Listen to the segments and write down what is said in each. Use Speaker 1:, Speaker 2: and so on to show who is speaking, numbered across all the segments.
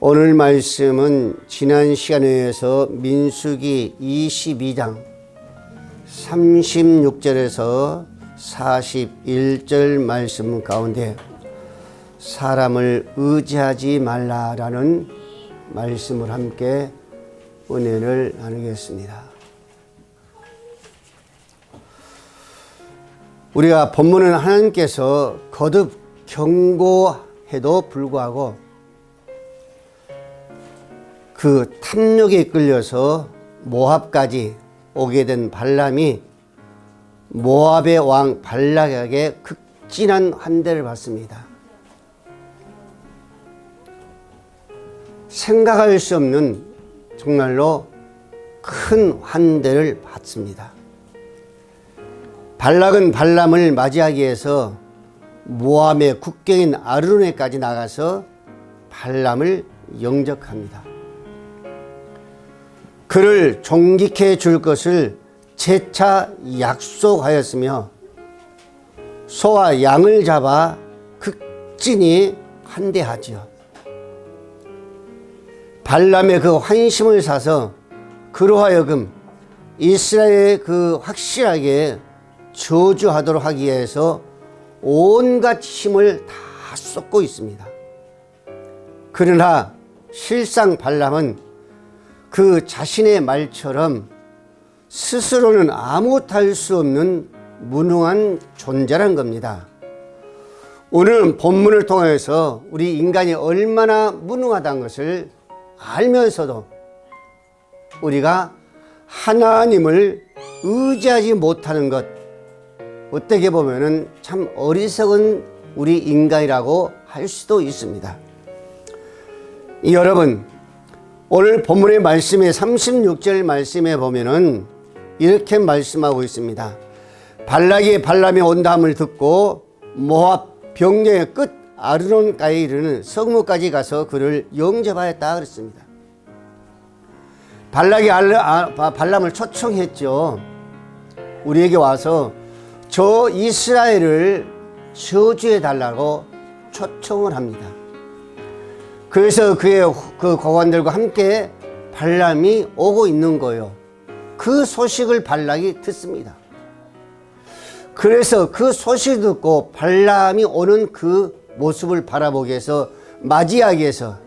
Speaker 1: 오늘 말씀은 지난 시간에서 민수기 22장 36절에서 41절 말씀 가운데 사람을 의지하지 말라라는 말씀을 함께 은혜를 나누겠습니다. 우리가 본문은 하나님께서 거듭 경고해도 불구하고 그 탐욕에 끌려서 모압까지 오게 된 발람이 모압의 왕 발락에게 극진한 환대를 받습니다. 생각할 수 없는 정말로 큰 환대를 받습니다. 발락은 발람을 맞이하기 위해서 모압의 국경인 아르논에까지 나가서 발람을 영접합니다. 그를 존귀케 줄 것을 재차 약속하였으며 소와 양을 잡아 극진히 환대하지요. 발람의 그 환심을 사서 그로 하여금 이스라엘에 그 확실하게 저주하도록 하기 위해서 온갖 힘을 다 쏟고 있습니다. 그러나 실상 발람은 그 자신의 말처럼 스스로는 아무것도 할 수 없는 무능한 존재란 겁니다. 오늘 본문을 통해서 우리 인간이 얼마나 무능하다는 것을 알면서도 우리가 하나님을 의지하지 못하는 것, 어떻게 보면은 참 어리석은 우리 인간이라고 할 수도 있습니다. 여러분, 오늘 본문의 말씀에 36절 말씀에 보면은 이렇게 말씀하고 있습니다. 발락이 발람이 온다함을 듣고 모압 병정의 끝 아르논가에 이르는 성문까지 가서 그를 영접하였다 그랬습니다. 발락이 발람을 초청했죠. 우리에게 와서 저 이스라엘을 저주해 달라고 초청을 합니다. 그래서 그의 그 고관들과 함께 발람이 오고 있는 거예요. 그 소식을 발락이 듣습니다. 그래서 그 소식을 듣고 발람이 오는 그 모습을 바라보기 위해서 맞이하기 위해서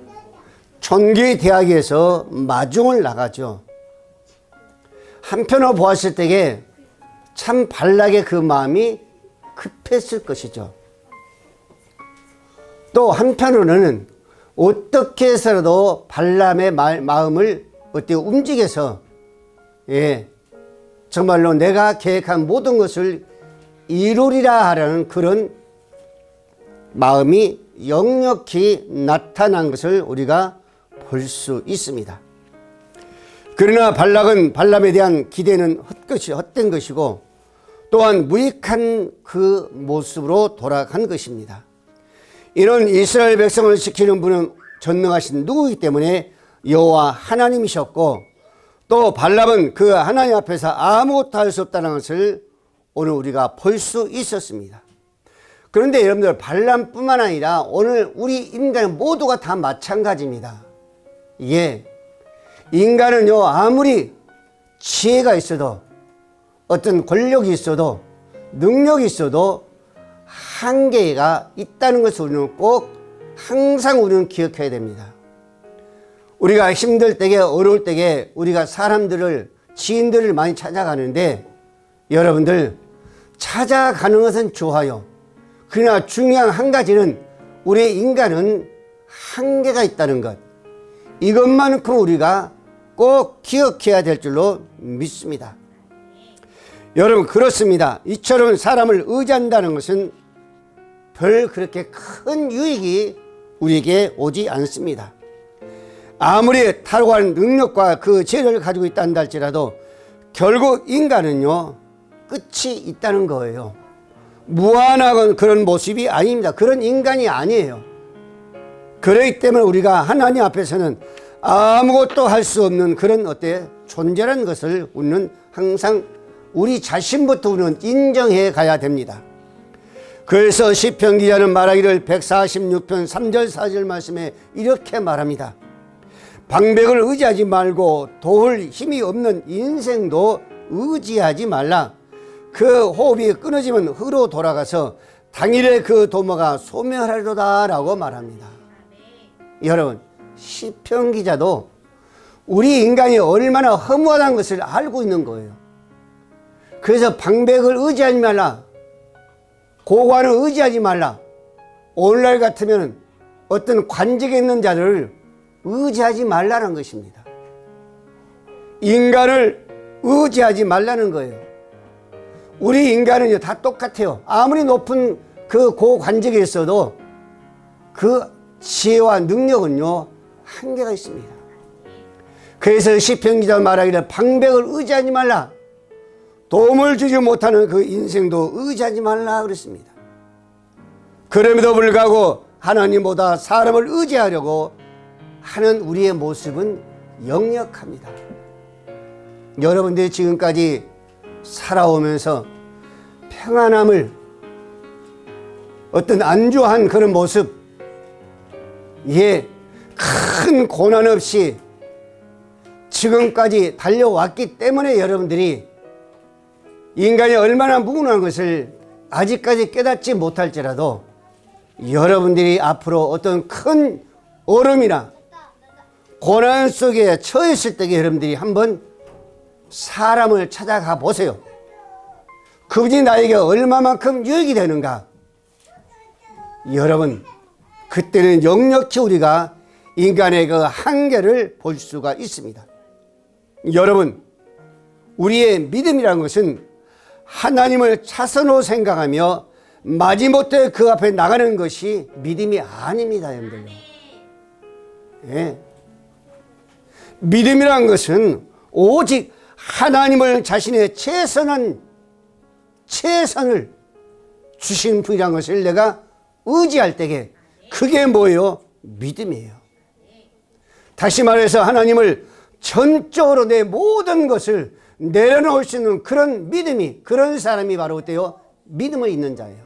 Speaker 1: 존귀히 대하기 위해서 마중을 나가죠. 한편으로 보았을 때에 참 발락의 그 마음이 급했을 것이죠. 또 한편으로는 어떻게 해서라도 발람의 마음을 어떻게 움직여서 정말로 내가 계획한 모든 것을 이루리라 하라는 그런 마음이 역력히 나타난 것을 우리가 볼 수 있습니다. 그러나 발락은 발람에 대한 기대는 헛된 것이고 또한 무익한 그 모습으로 돌아간 것입니다. 이런 이스라엘 백성을 지키는 분은 전능하신 누구이기 때문에 여호와 하나님이셨고 또 발람은 그 하나님 앞에서 아무것도 할 수 없다는 것을 오늘 우리가 볼 수 있었습니다. 그런데 여러분들 발람뿐만 아니라 오늘 우리 인간 모두가 다 마찬가지입니다. 인간은요 아무리 지혜가 있어도 어떤 권력이 있어도 능력이 있어도 한계가 있다는 것을 우리는 꼭 항상 우리는 기억해야 됩니다. 우리가 힘들 때에 어려울 때에 우리가 사람들을 지인들을 많이 찾아가는데 여러분들 찾아가는 것은 좋아요. 그러나 중요한 한 가지는 우리 인간은 한계가 있다는 것, 이것만큼 우리가 꼭 기억해야 될 줄로 믿습니다. 여러분 그렇습니다. 이처럼 사람을 의지한다는 것은 별 그렇게 큰 유익이 우리에게 오지 않습니다. 아무리 탁월한 능력과 그 지혜를 가지고 있다 할지라도 결국 인간은요 끝이 있다는 거예요. 무한한 그런 모습이 아닙니다. 그런 인간이 아니에요. 그렇기 때문에 우리가 하나님 앞에서는 아무것도 할 수 없는 그런 존재라는 것을 우리는 항상 우리 자신부터 우리는 인정해 가야 됩니다. 그래서 시편 기자는 말하기를 146편 3절 4절 말씀에 이렇게 말합니다. 방백을 의지하지 말고 도울 힘이 없는 인생도 의지하지 말라. 그 호흡이 끊어지면 흙으로 돌아가서 당일에 그 도모가 소멸하리로다 라고 말합니다. 여러분, 시편 기자도 우리 인간이 얼마나 허무하다는 것을 알고 있는 거예요. 그래서 방백을 의지하지 말라, 고관을 의지하지 말라. 오늘날 같으면 어떤 관직에 있는 자를 의지하지 말라는 것입니다. 인간을 의지하지 말라는 거예요. 우리 인간은요, 다 똑같아요. 아무리 높은 그 고관직에 있어도 그 지혜와 능력은요, 한계가 있습니다. 그래서 시편 기자 말하기를 방백을 의지하지 말라, 도움을 주지 못하는 그 인생도 의지하지 말라 그랬습니다. 그럼에도 불구하고 하나님보다 사람을 의지하려고 하는 우리의 모습은 역력합니다. 여러분들이 지금까지 살아오면서 평안함을, 어떤 안주한 그런 모습, 큰 고난 없이 지금까지 달려왔기 때문에 여러분들이 인간이 얼마나 무능한 것을 아직까지 깨닫지 못할지라도 여러분들이 앞으로 어떤 큰 어려움이나 고난 속에 처했을 때 여러분들이 한번 사람을 찾아가 보세요. 그분이 나에게 얼마만큼 유익이 되는가. 여러분, 그때는 역력히 우리가 인간의 그 한계를 볼 수가 있습니다. 여러분, 우리의 믿음이라는 것은 하나님을 차선으로 생각하며 마지못해 그 앞에 나가는 것이 믿음이 아닙니다, 여러분들. 예. 믿음이라는 것은 오직 하나님을 자신의 최선을 주신 분이라는 것을 내가 의지할 때에 그게 뭐예요? 믿음이에요. 다시 말해서 하나님을 전적으로 내 모든 것을 내려놓을 수 있는 그런 믿음이, 그런 사람이 바로 어때요? 믿음을 있는 자예요.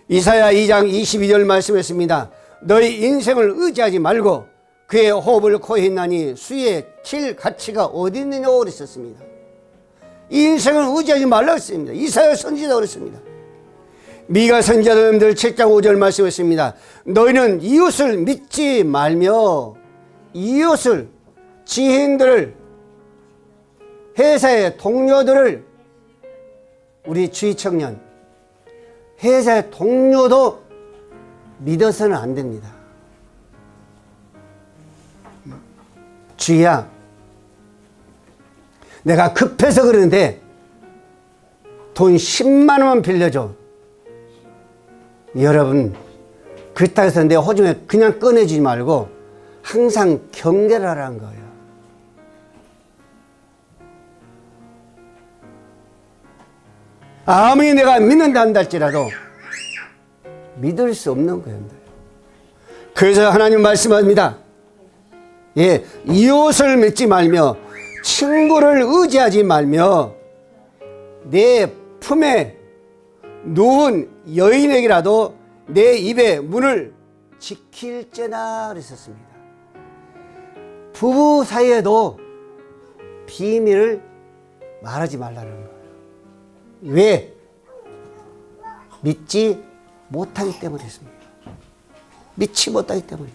Speaker 1: 이사야 2장 22절 말씀했습니다. 너희 인생을 의지하지 말고 그의 호흡을 코에 있나니 수의 칠 가치가 어디 있느냐고 그랬었습니다. 이 인생을 의지하지 말라고 했습니다. 이사야 선지자도 그랬습니다. 미가 선지자들 7장 5절 말씀했습니다. 너희는 이웃을 믿지 말며, 이웃을, 지인들을, 회사의 동료들을, 우리 주위 청년, 회사의 동료도 믿어서는 안 됩니다. 주희야, 내가 급해서 그러는데 돈 10만 원만 빌려줘. 여러분, 그렇다고 해서 내 호중에 그냥 꺼내주지 말고 항상 경계를 하라는 거예요. 아무리 내가 믿는다 한다 할지라도 믿을 수 없는 거예요. 그래서 하나님 말씀합니다. 이웃을 믿지 말며 친구를 의지하지 말며 내 품에 누운 여인에게라도 내 입의 문을 지킬제나 그랬었습니다. 부부 사이에도 비밀을 말하지 말라는 거예요. 왜? 믿지 못하기 때문이었습니다. 믿지 못하기 때문에.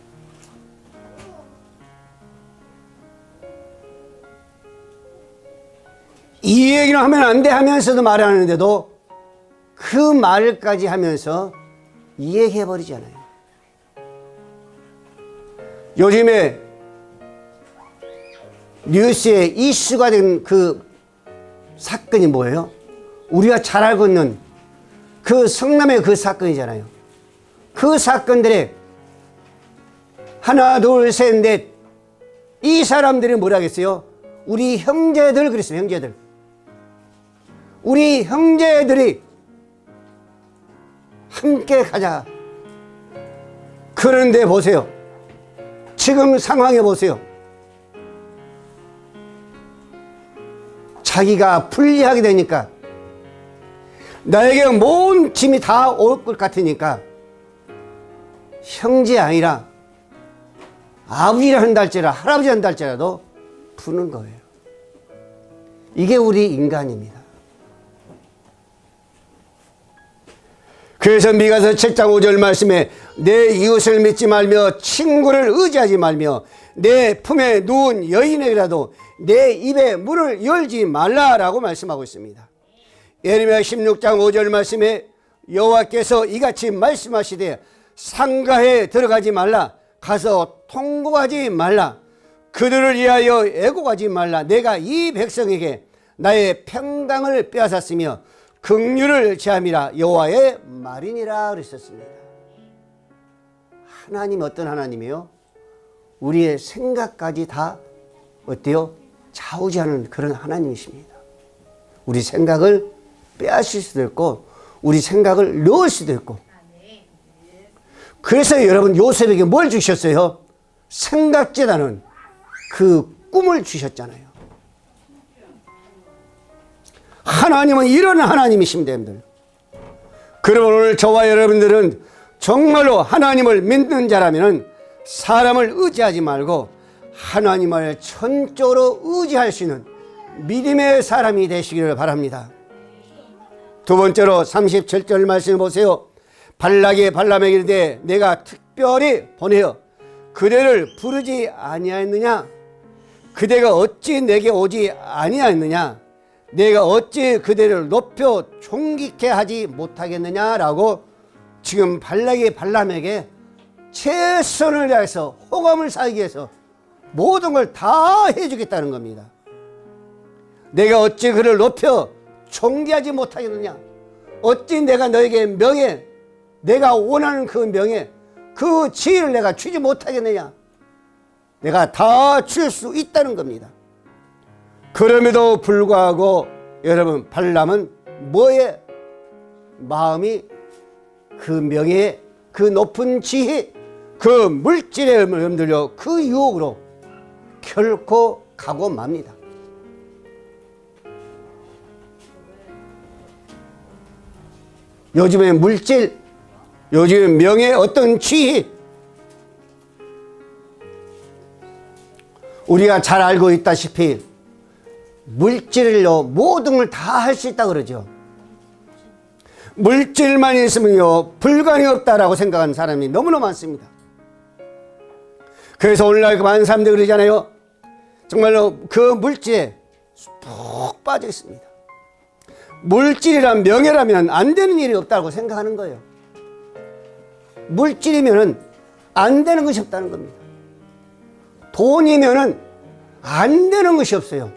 Speaker 1: 이 얘기는 하면 안 돼 하면서도 말하는데도 그 말까지 하면서 이해해버리잖아요. 요즘에 뉴스에 이슈가 된 그 사건이 뭐예요? 우리가 잘 알고 있는 그 성남의 그 사건이잖아요. 그 사건들에 하나, 둘, 셋, 넷, 이 사람들이 뭐라 했어요? 우리 형제들 그랬어요. 형제들. 우리 형제들이 함께 가자. 그런데 보세요. 지금 상황에 보세요. 자기가 불리하게 되니까, 나에게 모든 짐이 다 올 것 같으니까 형제 아니라 아버지를 한다 할지라도 할아버지 한다 할지라도 푸는 거예요. 이게 우리 인간입니다. 그래서 미가서 7장 5절 말씀에 내 이웃을 믿지 말며 친구를 의지하지 말며 내 품에 누운 여인에게라도 내 입에 문을 열지 말라라고 말씀하고 있습니다. 예레미야 16장 5절 말씀에 여호와께서 이같이 말씀하시되 상가에 들어가지 말라, 가서 통곡하지 말라, 그들을 위하여 애곡하지 말라. 내가 이 백성에게 나의 평강을 빼앗았으며 긍휼을 제함이라 여호와의 말이니라 그랬었습니다. 하나님 어떤 하나님이요? 우리의 생각까지 다 어때요? 좌우지하는 그런 하나님이십니다. 우리 생각을 빼앗을 수도 있고 우리 생각을 넣을 수도 있고. 그래서 여러분 요셉에게 뭘 주셨어요? 생각지다는 그 꿈을 주셨잖아요. 하나님은 이런 하나님이십니다, 여러분들. 그러면 오늘 저와 여러분들은 정말로 하나님을 믿는 자라면 사람을 의지하지 말고 하나님을 전적으로 의지할 수 있는 믿음의 사람이 되시기를 바랍니다. 두 번째로 37절 말씀을 보세요. 발락이 발람에게 이르되 내가 특별히 보내어 그대를 부르지 아니하였느냐? 그대가 어찌 내게 오지 아니하였느냐? 내가 어찌 그대를 높여 존귀케 하지 못하겠느냐라고 지금 발락이 발람에게 최선을 다해서 호감을 사기 위해서 모든 걸 다 해주겠다는 겁니다. 내가 어찌 그를 높여 존귀하지 못하겠느냐? 어찌 내가 너에게 명예, 내가 원하는 그 명예, 그 지위를 내가 주지 못하겠느냐? 내가 다 줄 수 있다는 겁니다. 그럼에도 불구하고 여러분 발람은 뭐에 마음이 그 명예, 그 높은 지혜, 그 물질에 흔들려 그 유혹으로 결코 가고 맙니다. 요즘에 물질, 요즘에 명예, 어떤 지혜, 우리가 잘 알고 있다시피 물질로 모든 걸 다 할 수 있다고 그러죠. 물질만 있으면요 불가능이 없다라고 생각하는 사람이 너무나 많습니다. 그래서 오늘날 그 많은 사람들이 그러잖아요. 정말로 그 물질에 푹 빠져 있습니다. 물질이란 명예라면 안 되는 일이 없다고 생각하는 거예요. 물질이면 안 되는 것이 없다는 겁니다. 돈이면 안 되는 것이 없어요.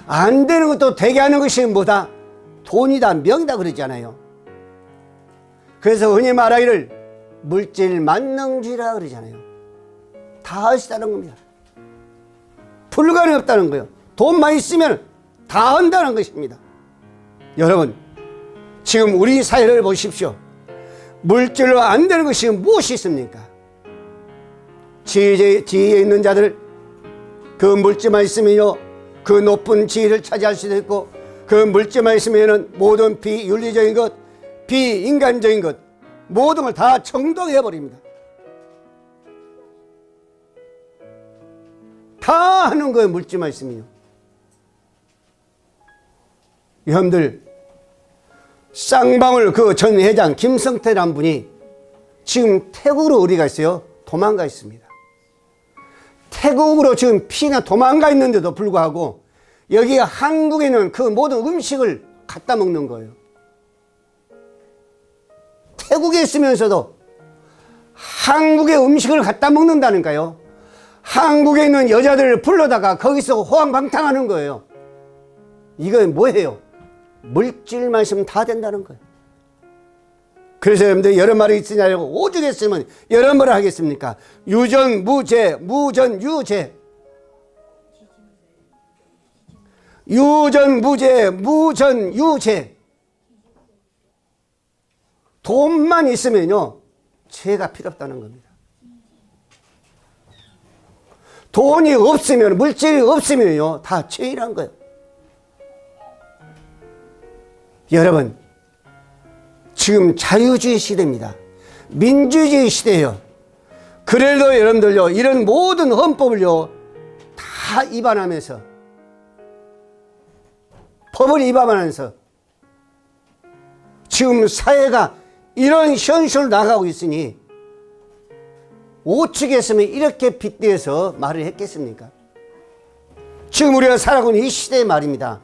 Speaker 1: 안 되는 것도 되게 하는 것이 뭐다? 돈이다, 명이다 그러잖아요. 그래서 흔히 말하기를 물질 만능주의라 그러잖아요. 다 할 수 있다는 겁니다. 불가능이 없다는 거예요. 돈만 있으면 다 한다는 것입니다. 여러분, 지금 우리 사회를 보십시오. 물질로 안 되는 것이 무엇이 있습니까? 지혜에 있는 자들, 그 물질만 있으면요 그 높은 지위를 차지할 수도 있고, 그 물질만 있으면 모든 비윤리적인 것, 비인간적인 것 모든 걸 다 정독해 버립니다. 다 하는 거예요, 물질만 있으면요. 여러분들, 쌍방울 그 전 회장 김성태라는 분이 지금 태국으로 어디가 있어요? 도망가 있습니다. 태국으로 지금 피나 도망가 있는데도 불구하고 여기 한국에 있는 그 모든 음식을 갖다 먹는 거예요. 태국에 있으면서도 한국의 음식을 갖다 먹는다니까요. 한국에 있는 여자들을 불러다가 거기서 호황방탕하는 거예요. 이건 뭐예요? 물질만 있으면 다 된다는 거예요. 그래서 여러분들 여러 말이 있으냐고 오죽 했으면 여러 말을 하겠습니까? 유전무죄, 무전유죄. 유전무죄, 무전유죄. 돈만 있으면요 죄가 필요 없다는 겁니다. 돈이 없으면, 물질이 없으면요 다 죄이란 거예요. 여러분, 지금 자유주의 시대입니다. 민주주의 시대예요. 그래도 여러분들요, 이런 모든 헌법을요 다 위반하면서, 법을 위반하면서 지금 사회가 이런 현실로 나가고 있으니 오죽했으면 이렇게 빗대어서 말을 했겠습니까? 지금 우리가 살아가고 있는 이 시대의 말입니다.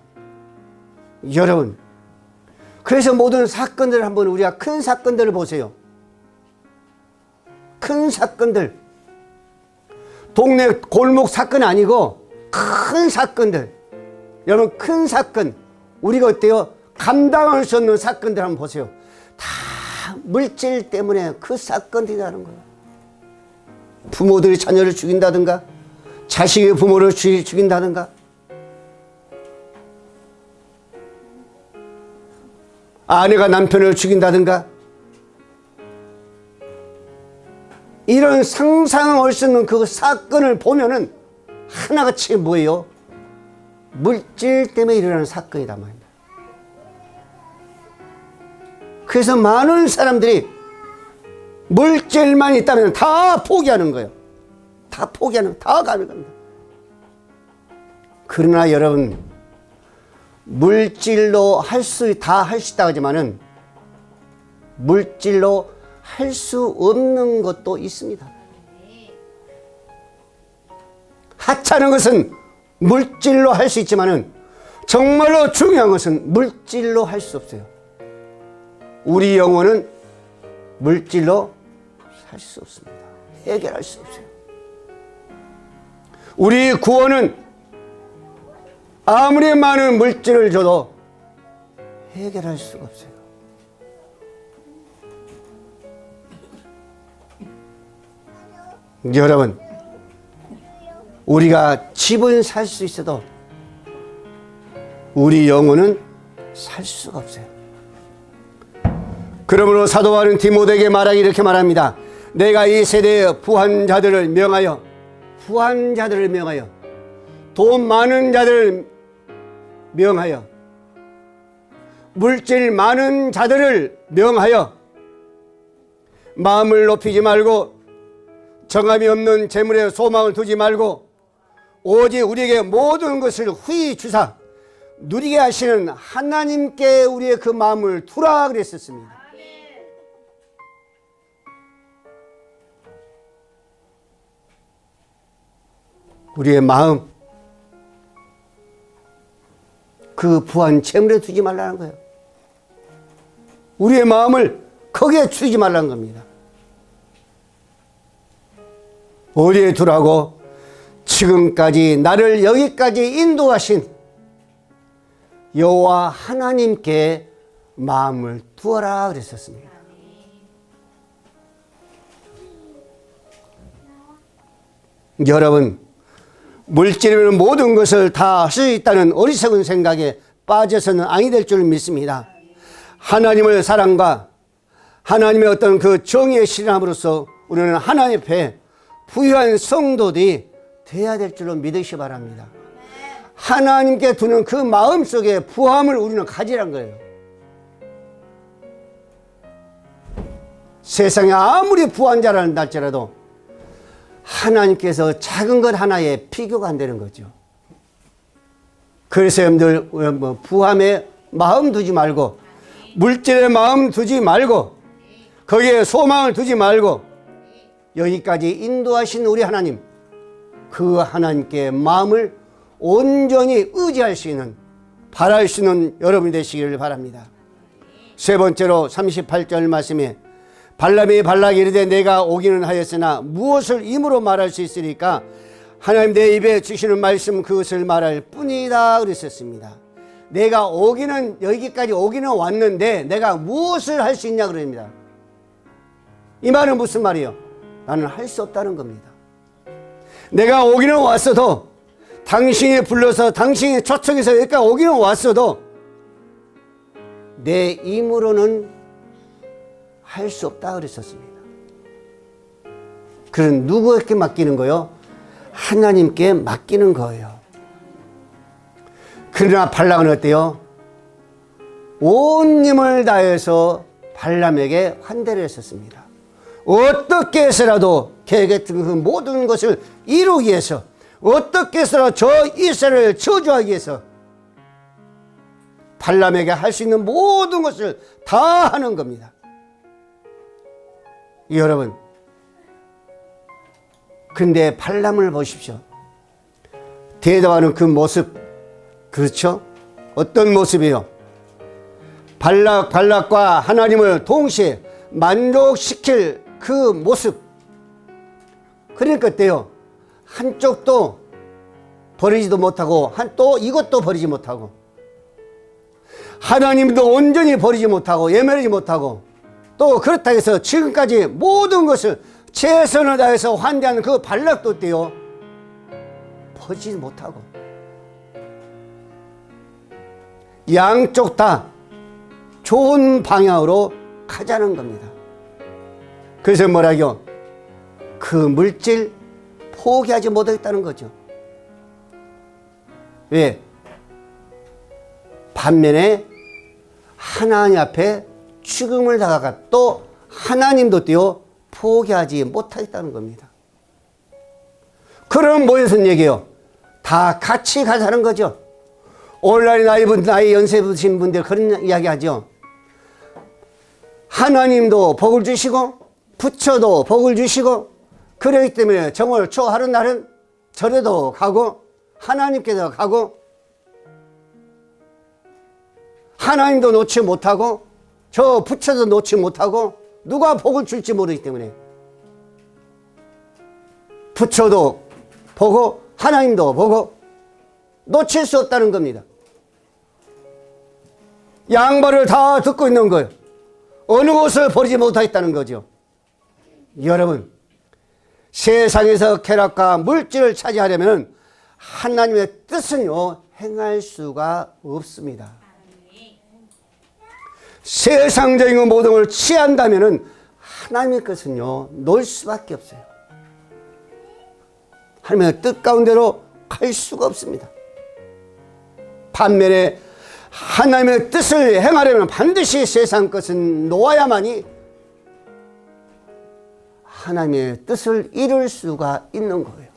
Speaker 1: 여러분, 그래서 모든 사건들을 한번 우리가 큰 사건들을 보세요. 큰 사건들, 동네 골목 사건 아니고 큰 사건들, 여러분 큰 사건, 우리가 어때요? 감당할 수 없는 사건들 한번 보세요. 다 물질 때문에 그 사건들이라는 거예요. 부모들이 자녀를 죽인다든가, 자식이 부모를 죽인다든가, 아내가 남편을 죽인다든가, 이런 상상할 수 없는 그 사건을 보면은 하나같이 뭐예요? 물질 때문에 일어나는 사건이란 말입니다. 그래서 많은 사람들이 물질만 있다면 다 포기하는 거예요. 다 포기하는, 다 가는 겁니다. 그러나 여러분, 물질로 다 할 수 있다고 하지만은 물질로 할 수 없는 것도 있습니다. 하찮은 것은 물질로 할 수 있지만은 정말로 중요한 것은 물질로 할 수 없어요. 우리 영혼은 물질로 살 수 없습니다. 해결할 수 없어요. 우리 구원은 아무리 많은 물질을 줘도 해결할 수가 없어요. 여러분, 우리가 집은 살 수 있어도 우리 영혼은 살 수가 없어요. 그러므로 사도 바울은 디모데에게 말하기 이렇게 말합니다. 내가 이 세대의 부한 자들을 명하여, 돈 많은 자들을 명하여, 물질 많은 자들을 명하여 마음을 높이지 말고 정함이 없는 재물에 소망을 두지 말고 오직 우리에게 모든 것을 후히 주사 누리게 하시는 하나님께 우리의 그 마음을 두라 그랬었습니다. 우리의 마음, 그 부한 재물에 두지 말라는 거예요. 우리의 마음을 거기에 두지 말라는 겁니다. 어디에 두라고? 지금까지 나를 여기까지 인도하신 여호와 하나님께 마음을 두어라 그랬었습니다. 여러분, 물질이면 모든 것을 다 할 수 있다는 어리석은 생각에 빠져서는 아니 될 줄 믿습니다. 하나님의 사랑과 하나님의 어떤 그 정의의 실현함으로써 우리는 하나님 앞에 부유한 성도들이 되어야 될 줄로 믿으시 바랍니다. 하나님께 두는 그 마음속에 부함을 우리는 가지란 거예요. 세상에 아무리 부한 자라는 할지라도 하나님께서 작은 것 하나에 비교가 안 되는 거죠. 그래서 여러분들 부함에 마음 두지 말고, 물질에 마음 두지 말고, 거기에 소망을 두지 말고, 여기까지 인도하신 우리 하나님, 그 하나님께 마음을 온전히 의지할 수 있는, 바랄 수 있는 여러분이 되시기를 바랍니다. 세 번째로 38절 말씀에 발람이 발락이 이르되 내가 오기는 하였으나 무엇을 임으로 말할 수 있으리까? 하나님 내 입에 주시는 말씀 그것을 말할 뿐이다 그랬었습니다. 내가 오기는, 여기까지 오기는 왔는데 내가 무엇을 할 수 있냐 그럽니다. 이 말은 무슨 말이에요? 나는 할 수 없다는 겁니다. 내가 오기는 왔어도, 당신이 불러서 당신이 초청해서 여기까지 오기는 왔어도 내 힘으로는 할 수 없다 그랬었습니다. 그럼 누구에게 맡기는 거예요? 하나님께 맡기는 거예요. 그러나 발락은 어때요? 온 힘을 다해서 발람에게 환대를 했었습니다. 어떻게 해서라도 계획했던 그 모든 것을 이루기 위해서 어떻게 해서라 저 이스라엘을 저주하기 위해서 발람에게 할 수 있는 모든 것을 다 하는 겁니다. 여러분, 근데 발람을 보십시오. 대답하는 그 모습, 그렇죠? 어떤 모습이에요? 발락과 하나님을 동시에 만족시킬 그 모습. 그러니까 어때요? 한쪽도 버리지도 못하고 또 이것도 버리지 못하고 하나님도 온전히 버리지 못하고 예멸하지 못하고 또 그렇다 해서 지금까지 모든 것을 최선을 다해서 환대하는 그 발락도 어때요? 버리지 못하고 양쪽 다 좋은 방향으로 가자는 겁니다. 그래서 뭐라고요? 그 물질 포기하지 못하겠다는 거죠. 왜? 반면에 하나님 앞에 죽음을 다가가 또 하나님도 띄어 포기하지 못하겠다는 겁니다. 그럼 무슨 얘기예요? 다 같이 가자는 거죠. 오늘날 나이 연세 드신 분들 그런 이야기 하죠. 하나님도 복을 주시고 부처도 복을 주시고 그렇기 때문에 정월 초 하는 날은 절에도 가고 하나님께도 가고 하나님도 놓지 못하고 저 부처도 놓지 못하고 누가 복을 줄지 모르기 때문에 부처도 보고 하나님도 보고 놓칠 수 없다는 겁니다. 양말을 다 듣고 있는 거예요. 어느 곳을 버리지 못하겠다는 거죠. 여러분, 세상에서 쾌락과 물질을 차지하려면 하나님의 뜻은요 행할 수가 없습니다. 세상적인 모든 걸 취한다면 하나님의 것은요 놓을 수밖에 없어요. 하나님의 뜻 가운데로 갈 수가 없습니다. 반면에 하나님의 뜻을 행하려면 반드시 세상 것은 놓아야만이 하나님의 뜻을 이룰 수가 있는 거예요.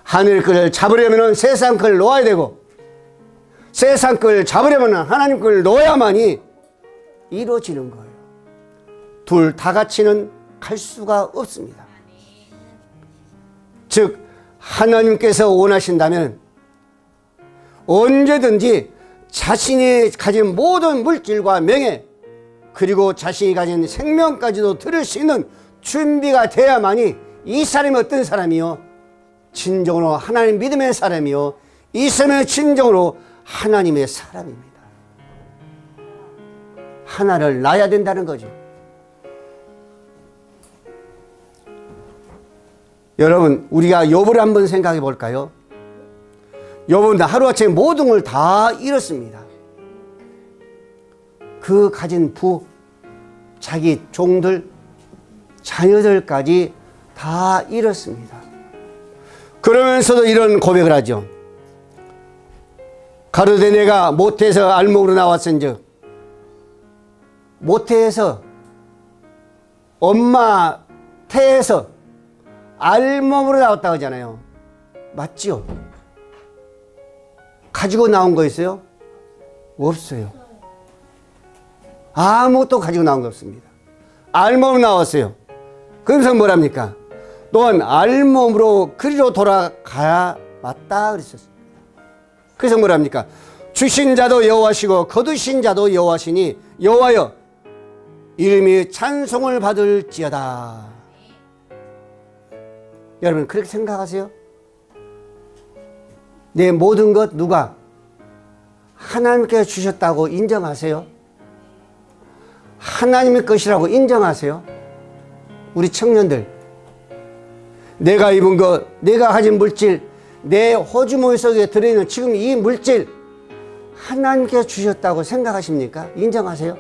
Speaker 1: 하늘 것을 잡으려면 세상 것을 놓아야 되고 세상 것을 잡으려면 하나님 것을 놓아야만이 이루어지는 거예요. 둘 다 같이는 갈 수가 없습니다. 즉 하나님께서 원하신다면 언제든지 자신이 가진 모든 물질과 명예 그리고 자신이 가진 생명까지도 들을 수 있는 준비가 돼야만이 이 사람이 어떤 사람이요? 진정으로 하나님 믿음의 사람이요. 이 사람의 진정으로 하나님의 사람입니다. 하나를 낳아야 된다는 거죠. 여러분, 우리가 욥을 한번 생각해 볼까요? 욥은 하루아침에 모든 걸 다 잃었습니다. 그 가진 자기 종들, 자녀들까지 다 잃었습니다. 그러면서도 이런 고백을 하죠. 가로되 내가 모태에서 알목으로 나왔은즉, 모태에서 엄마 태에서 알몸으로 나왔다고 하잖아요. 맞지요? 가지고 나온 거 있어요? 없어요. 아무것도 가지고 나온 거 없습니다. 알몸으로 나왔어요. 그러면서 뭐랍니까? 또한 알몸으로 그리로 돌아가야 맞다 그랬었어요. 그래서 뭐랍니까? 주신 자도 여호와시고 거두신 자도 여호와시니 여호와여 이름이 찬송을 받을지어다. 여러분 그렇게 생각하세요? 내 모든 것 누가? 하나님께 주셨다고 인정하세요? 하나님의 것이라고 인정하세요? 우리 청년들, 내가 입은 것, 내가 가진 물질, 내 호주머니 속에 들어있는 지금 이 물질 하나님께 주셨다고 생각하십니까? 인정하세요?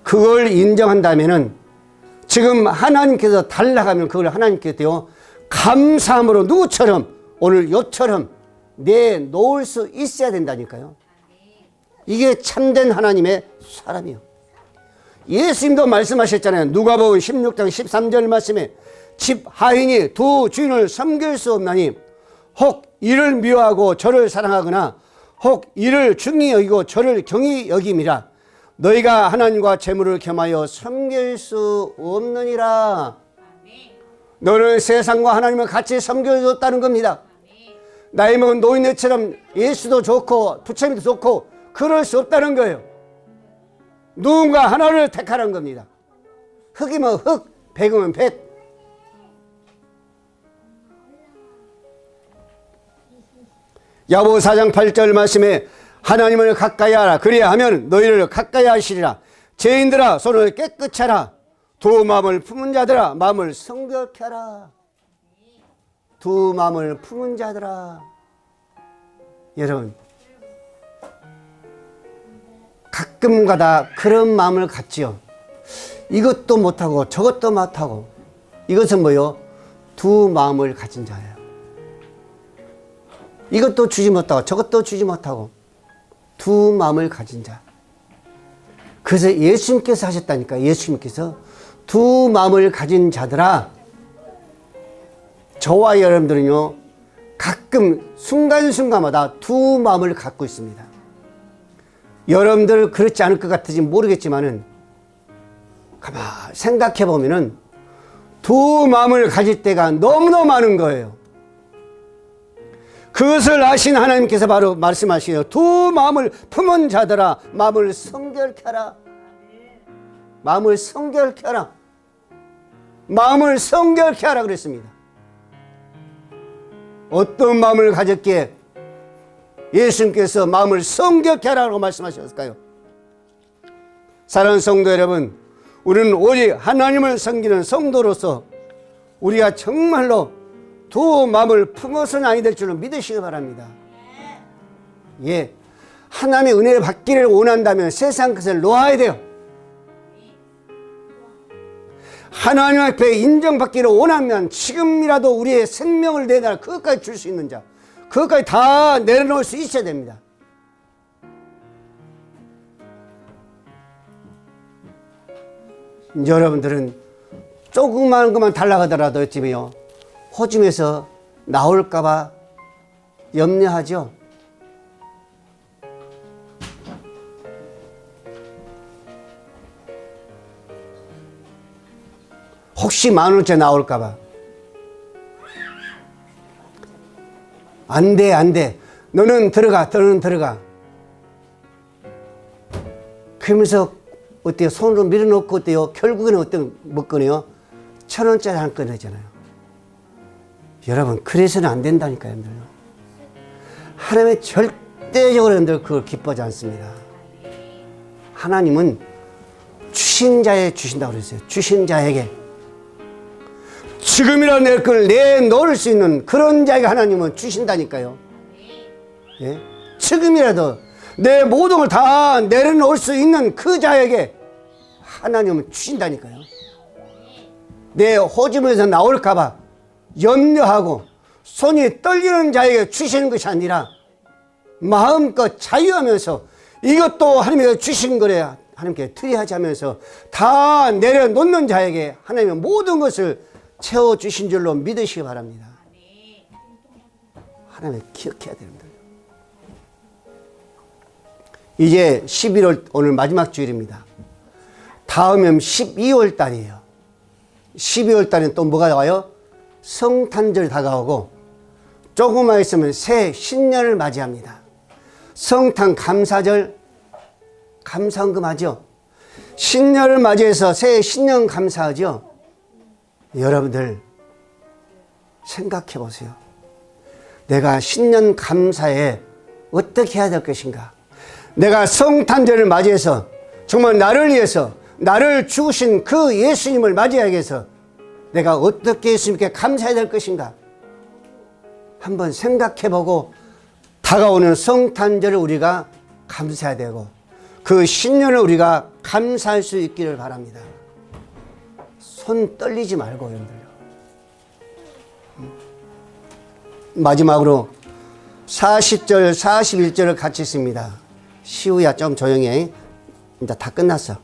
Speaker 1: 그걸 인정한다면은 지금 하나님께서 달라가면 그걸 하나님께 되어 감사함으로 누구처럼 오늘 욥처럼 내놓을 수 있어야 된다니까요. 이게 참된 하나님의 사람이요. 예수님도 말씀하셨잖아요. 누가복음 16장 13절 말씀에 집 하인이 두 주인을 섬길 수 없나니 혹 이를 미워하고 저를 사랑하거나 혹 이를 중히 여기고 저를 경히 여김이라. 너희가 하나님과 재물을 겸하여 섬길 수 없느니라. 너는 세상과 하나님을 같이 섬겨줬다는 겁니다. 나이 먹은 노인네처럼 예수도 좋고 부처님도 좋고 그럴 수 없다는 거예요. 누군가 하나를 택하라는 겁니다. 흑이면 흑, 백이면 백. 야고보 4장 8절 말씀에 하나님을 가까이 하라. 그래야 하면 너희를 가까이 하시리라. 죄인들아 손을 깨끗이 하라. 두 마음을 품은 자들아 마음을 성결케 하라. 두 마음을 품은 자들아. 여러분, 가끔가다 그런 마음을 갖지요. 이것도 못하고 저것도 못하고. 이것은 뭐요? 두 마음을 가진 자예요. 이것도 주지 못하고 저것도 주지 못하고 두 마음을 가진 자. 그래서 예수님께서 하셨다니까. 예수님께서 두 마음을 가진 자들아. 저와 여러분들은요 가끔 순간순간마다 두 마음을 갖고 있습니다. 여러분들 그렇지 않을 것 같을지 모르겠지만은 가만 생각해 보면은 두 마음을 가질 때가 너무너무 많은 거예요. 그것을 아신 하나님께서 바로 말씀하시네요. 두 마음을 품은 자들아 마음을 성결케 하라. 마음을 성결케 하라. 마음을 성결케 하라 그랬습니다. 어떤 마음을 가졌기에 예수님께서 마음을 성결케 하라고 말씀하셨을까요? 사랑하는 성도 여러분, 우리는 오직 하나님을 섬기는 성도로서 우리가 정말로 두 마음을 품어서는 아니 될 줄로 믿으시기 바랍니다. 예, 하나님의 은혜를 받기를 원한다면 세상 것을 놓아야 돼요. 하나님 앞에 인정받기를 원하면 지금이라도 우리의 생명을 내놔 그것까지 줄 수 있는 자, 그것까지 다 내려놓을 수 있어야 됩니다. 여러분들은 조그마한 것만 달라가더라도 어찌면요 호중에서 나올까봐 염려하죠. 혹시 10,000원짜리 나올까봐. 안 돼, 안 돼. 너는 들어가, 너는 들어가. 그러면서 어때요? 손으로 밀어놓고 어때요? 결국에는 어떤 먹거리요? 1,000원짜리 한 꺼내잖아요. 여러분, 그래서는 안 된다니까요, 여러분들. 하나님의 절대적으로 여러분들 그걸 기뻐하지 않습니다. 하나님은 주신 자에 주신다고 그랬어요. 주신 자에게. 지금이라도 내 걸 내놓을 수 있는 그런 자에게 하나님은 주신다니까요. 예? 지금이라도 내 모든 걸 다 내려놓을 수 있는 그 자에게 하나님은 주신다니까요. 내 호집에서 나올까봐 염려하고 손이 떨리는 자에게 주시는 것이 아니라 마음껏 자유하면서 이것도 하나님께서 주신 거래 하나님께 드려야지 하면서 다 내려놓는 자에게 하나님의 모든 것을 채워주신 줄로 믿으시기 바랍니다. 하나님 기억해야 됩니다. 이제 11월 오늘 마지막 주일입니다. 다음은 12월 달이에요. 12월 달에는 또 뭐가 와요? 성탄절이 다가오고 조금만 있으면 새 신년을 맞이합니다. 성탄 감사절 감사헌금 하죠. 신년을 맞이해서 새 신년 감사하죠. 여러분들 생각해 보세요. 내가 신년 감사에 어떻게 해야 될 것인가? 내가 성탄절을 맞이해서 정말 나를 위해서 나를 죽으신 그 예수님을 맞이하기 위해서 내가 어떻게 예수님께 감사해야 될 것인가? 한번 생각해 보고 다가오는 성탄절을 우리가 감사해야 되고 그 신년을 우리가 감사할 수 있기를 바랍니다. 손 떨리지 말고 여러분들. 마지막으로 40절 41절을 같이 있습니다. 시우야 좀 조용히 해. 이제 다 끝났어.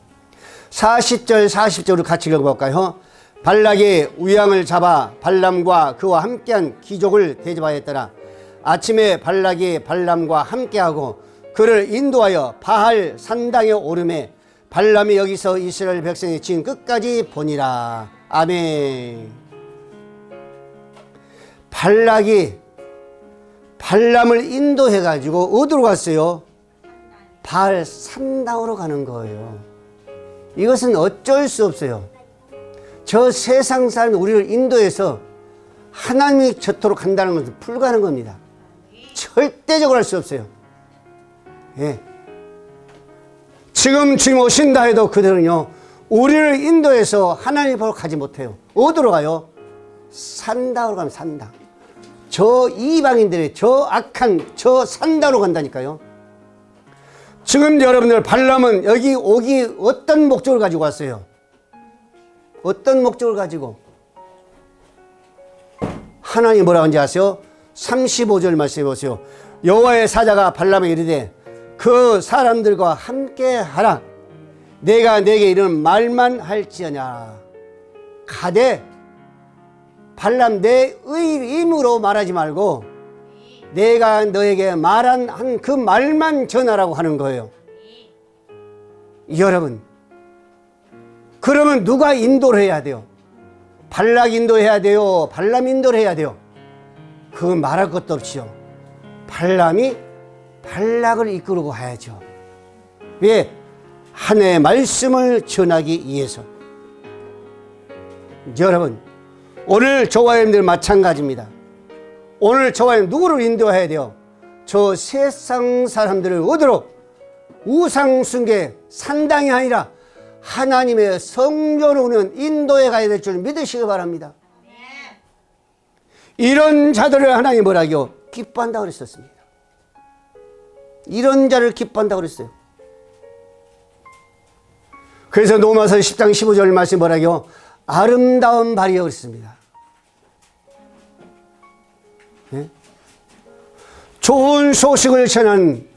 Speaker 1: 40절 40절을 같이 읽어볼까요? 발락이 우양을 잡아 발람과 그와 함께한 귀족을 대접하였더라. 아침에 발락이 발람과 함께하고 그를 인도하여 바할 산당에 오르매 발람이 여기서 이스라엘 백성의 진 끝까지 보니라. 아멘. 발락이 발람을 인도해 가지고 어디로 갔어요? 바알 산당으로 가는 거예요. 이것은 어쩔 수 없어요. 저 세상 사람이 우리를 인도해서 하나님이 저토록 간다는 것은 불가능한 겁니다. 절대적으로 할 수 없어요. 예. 지금 주님 오신다 해도 그들은요, 우리를 인도해서 하나님 보러 가지 못해요. 어디로 가요? 산당으로 가면 산당. 저 이방인들의 저 악한 저 산당으로 간다니까요. 지금 여러분들 발람은 여기 오기 어떤 목적을 가지고 왔어요? 어떤 목적을 가지고? 하나님 뭐라고 하는지 아세요? 35절 말씀해 보세요. 여호와의 사자가 발람에게 이르되 그 사람들과 함께 하라. 내가 내게 이런 말만 할지어냐. 가되 발람 내 의임으로 말하지 말고 내가 너에게 말한 한 그 말만 전하라고 하는 거예요. 여러분, 그러면 누가 인도를 해야 돼요? 발락 인도해야 돼요? 발람 인도를 해야 돼요? 그거 말할 것도 없지요. 발람이 발락을 이끌고 가야죠. 왜? 하나님의 말씀을 전하기 위해서. 여러분, 오늘 저와 여러분들 마찬가지입니다. 오늘 저와 여러분 누구를 인도해야 돼요? 저 세상 사람들을 어디로? 우상 숭배 산당이 아니라 하나님의 성전으로는 인도해 가야 될 줄 믿으시기 바랍니다. 이런 자들을 하나님 뭐라고요? 기뻐한다고 그랬었습니다. 이런 자를 기뻐한다고 그랬어요. 그래서 로마서 10장 15절 말씀 뭐라고요? 아름다운 발이여 그랬습니다. 네? 좋은 소식을 전한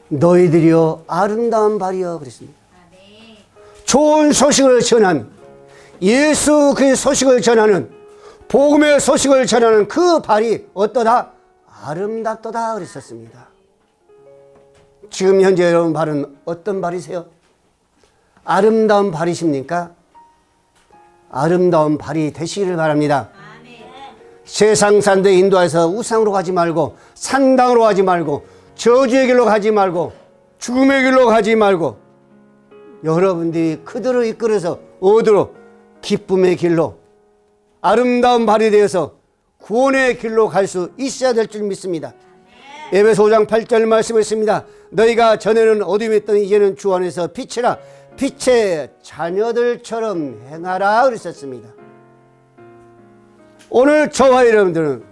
Speaker 1: 너희들이여 아름다운 발이여 그랬습니다. 좋은 소식을 전한 예수 그의 소식을 전하는 복음의 소식을 전하는 그 발이 어떠다? 아름답도다 그랬었습니다. 지금 현재 여러분 발은 어떤 발이세요? 아름다운 발이십니까? 아름다운 발이 되시기를 바랍니다. 세상 사람들 인도해서 우상으로 가지 말고 산당으로 가지 말고 저주의 길로 가지 말고 죽음의 길로 가지 말고 여러분들이 그들을 이끌어서 어디로? 기쁨의 길로 아름다운 발이 되어서 구원의 길로 갈 수 있어야 될 줄 믿습니다. 에베소 5장 8절 말씀했습니다. 너희가 전에는 어둠에 있던 이제는 주 안에서 빛이라 빛의 자녀들처럼 행하라 그랬었습니다. 오늘 저와 여러분들은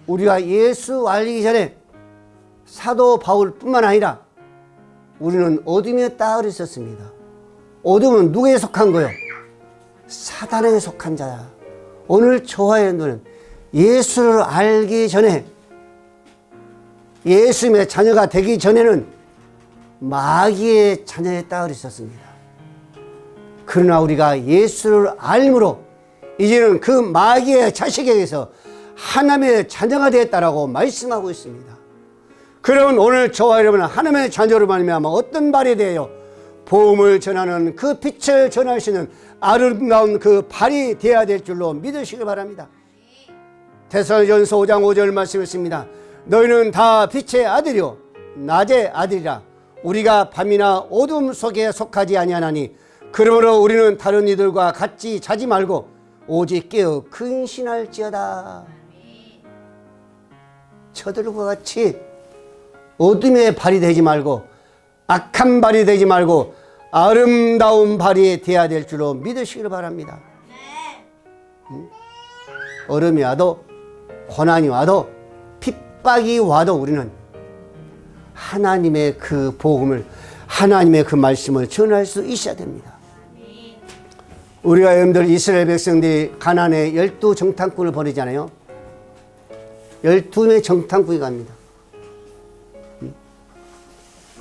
Speaker 1: 우리가 예수 알리기 전에 사도 바울뿐만 아니라 우리는 어둠에 있다 그랬었습니다. 어둠은 누구에 속한 거예요? 사단에게 속한 자야. 오늘 저와 여러분들은 예수를 알기 전에 예수님의 자녀가 되기 전에는 마귀의 자녀였다 그랬었습니다. 그러나 우리가 예수를 알므로 이제는 그 마귀의 자식에게서 하나님의 자녀가 되었다라고 말씀하고 있습니다. 그러면 오늘 저와 여러분은 하나님의 자녀로 말미암아 어떤 발이 되어요? 복음을 전하는 그 빛을 전할 수 있는 아름다운 그 발이 되어야 될 줄로 믿으시기 바랍니다. 데살로니가전서 5장 5절 말씀했습니다. 너희는 다 빛의 아들이요 낮의 아들이라. 우리가 밤이나 어둠 속에 속하지 아니하나니 그러므로 우리는 다른 이들과 같이 자지 말고 오직 깨어 근신할지어다. 저들과 같이 어둠의 발이 되지 말고 악한 발이 되지 말고 아름다운 발이 되어야 될 줄로 믿으시기를 바랍니다. 얼음이 와도 고난이 와도 핍박이 와도 우리는 하나님의 그 복음을 하나님의 그 말씀을 전할 수 있어야 됩니다. 우리가 여러분들 이스라엘 백성들이 가나안에 12정탐꾼을 보내잖아요. 12명의 정탐꾼이 갑니다.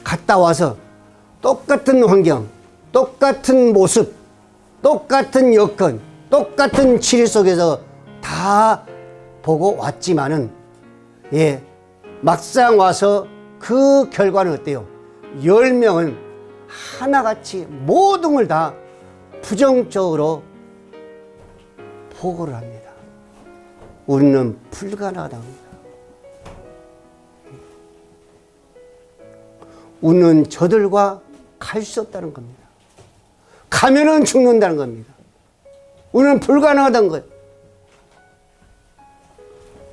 Speaker 1: 갔다 와서 똑같은 환경, 똑같은 모습, 똑같은 여건, 똑같은 치료 속에서 다 보고 왔지만은, 예, 막상 와서 그 결과는 어때요? 10명은 하나같이 모든 걸 다 부정적으로 보고를 합니다. 우리는 불가능하다고 합니다. 우리는 저들과 갈 수 없다는 겁니다. 가면은 죽는다는 겁니다. 우리는 불가능하다는 거예요.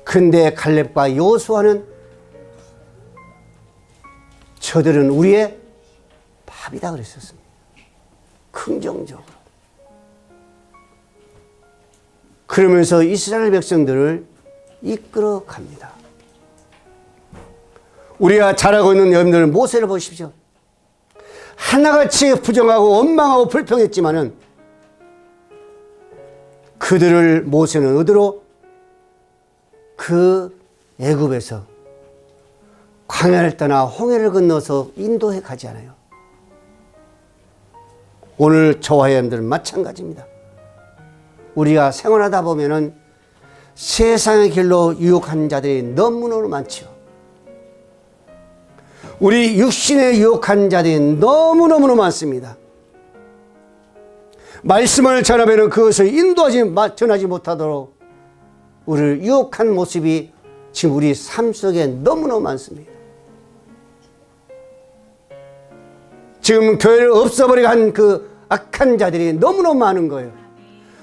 Speaker 1: 근데 갈렙과 여호수아는 저들은 우리의 밥이다 그랬었습니다. 긍정적으로. 그러면서 이스라엘 백성들을 이끌어 갑니다. 우리가 잘하고 있는 여러분들 모세를 보십시오. 하나같이 부정하고 원망하고 불평했지만은 그들을 모세는 어디로? 그 애굽에서 광야를 떠나 홍해를 건너서 인도에 가지 않아요. 오늘 저와 여러분들은 마찬가지입니다. 우리가 생활하다 보면은 세상의 길로 유혹한 자들이 너무너무 많죠. 우리 육신에 유혹한 자들이 너무너무 많습니다. 말씀을 전하면 그것을 전하지 못하도록 우리를 유혹한 모습이 지금 우리 삶 속에 너무너무 많습니다. 지금 교회를 없애버리고 한 그 악한 자들이 너무너무 많은 거예요.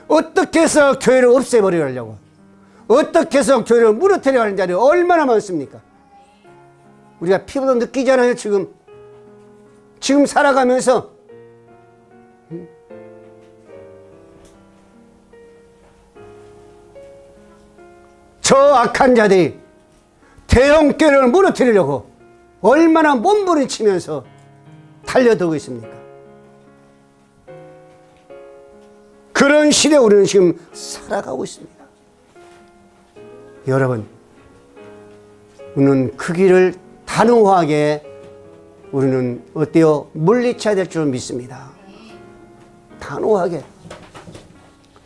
Speaker 1: 어떻게 해서 교회를 없애버리려고, 어떻게 해서 교회를 무너뜨리려 하는 자들이 얼마나 많습니까? 우리가 피부로 느끼잖아요. 지금 살아가면서 저 악한 자들이 대형교회를 무너뜨리려고 얼마나 몸부림치면서 달려들고 있습니까? 그런 시대에 우리는 지금 살아가고 있습니다. 여러분, 우리는 그 길을 단호하게 우리는 어때요? 물리쳐야 될 줄 믿습니다. 단호하게.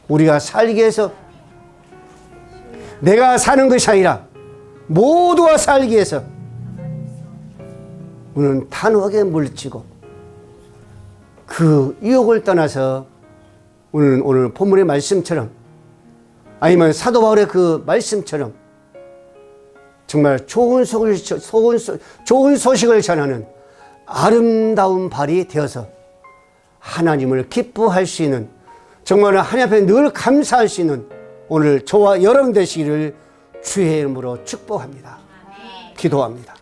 Speaker 1: 우리가 살기 위해서 내가 사는 것이 아니라 모두가 살기 위해서 우리는 단호하게 물리치고 그 유혹을 떠나서 우리는 오늘 본문의 말씀처럼 아니면 사도 바울의 그 말씀처럼 정말 좋은 소식을 전하는 아름다운 발이 되어서 하나님을 기뻐할 수 있는, 정말 하나님 앞에 늘 감사할 수 있는 오늘 저와 여러분 되시기를 주의 이름으로 축복합니다. 기도합니다.